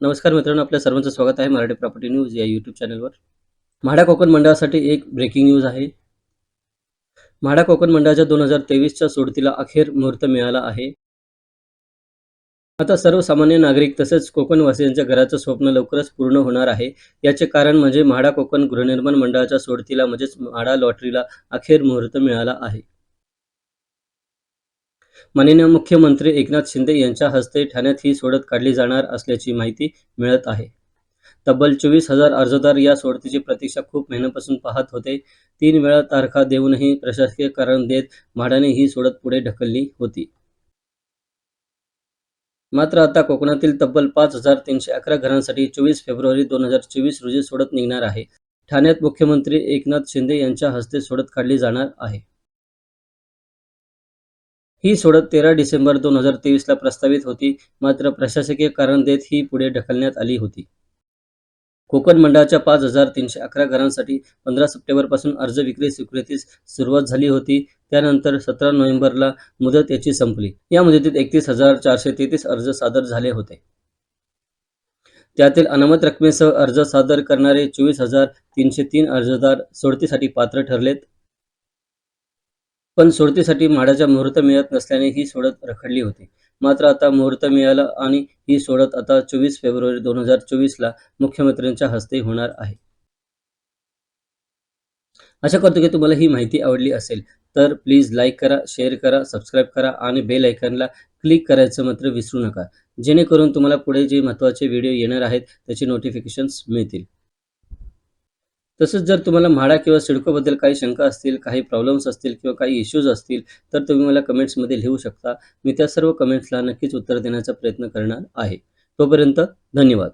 नमस्कार मित्रांनो, आपल्या सर्वांचं स्वागत आहे मराठी प्रॉपर्टी न्यूज या यूट्यूब चॅनलवर. म्हाडा कोकण मंडळासाठी एक ब्रेकिंग न्यूज आहे. म्हाडा कोकण मंडळाच्या 2023च्या सोडतीला अखेर मुहूर्त मिळाला आहे. आता सर्वसामान्य नागरिक तसेच कोकणवासियांच्या घराचं स्वप्न लवकरच पूर्ण होणार आहे. याचे कारण म्हणजे म्हाडा कोकण गृहनिर्माण मंडळाच्या सोडतीला म्हणजेच म्हाडा लॉटरीला अखेर मुहूर्त मिळाला आहे. माननीय मुख्यमंत्री एकनाथ शिंदे यांच्या हस्ते ठाण्यात ही सोडत काढली जाणार असल्याची माहिती मिळत आहे. तब्बल 24,000 अर्जदार या सोडतीची प्रतीक्षा खूप महिन्यांपासून पाहत होते. 3 वेळा तारखा देऊनही प्रशासकीय कारण देत म्हाडाने ही सोडत पुढे ढकलली होती. मात्र आता कोकणातील तब्बल 5,311 घरांसाठी 24 फेब्रुवारी 2024 रोजी सोडत निघणार आहे. ठाण्यात मुख्यमंत्री एकनाथ शिंदे यांच्या हस्ते सोडत काढली जाणार आहे. ही सोडत 13 डिसेंबर 2023ला प्रस्तावित होती, मात्र प्रशासकीय कारण देत ही पुढे ढकलण्यात आली होती. कोकण मंडळाच्या 5,311 घरांसाठी 15 सप्टेंबरपासून अर्ज विक्री स्वीकृतीस सुरुवात झाली होती. त्यानंतर 17 नोव्हेंबरला मुदत याची संपली. या मुदतीत 31,433 अर्ज सादर झाले होते. त्यातील अनामत रकमेसह अर्ज सादर करणारे 24,303 अर्जदार सोडतीसाठी पात्र ठरलेत. पण सोडतीसाठी म्हाडाच्या मुहूर्त मिळत नसल्याने ही सोडत रखडली होती. मात्र आता मुहूर्त मिळालं आणि ही सोडत आता 24 फेब्रुवारी 2024ला मुख्यमंत्र्यांच्या हस्ते होणार आहे. आशा करतो की तुम्हाला ही माहिती आवडली असेल. तर प्लीज लाईक करा, शेअर करा, सबस्क्राईब करा आणि बेल आयकॉनला क्लिक करायचं मात्र विसरू नका. जेणेकरून तुम्हाला पुढे जे महत्त्वाचे व्हिडिओ येणार आहेत त्याची नोटिफिकेशन्स मिळतील. तसंच जर तुम्हाला म्हाडा किंवा सिडकोबद्दल काही शंका असतील, काही प्रॉब्लेम्स असतील किंवा काही इश्यूज असतील, तर तुम्ही मला कमेंट्समध्ये लिहू शकता. मी त्या सर्व कमेंट्सला नक्कीच उत्तर देण्याचा प्रयत्न करणार आहे. तोपर्यंत धन्यवाद.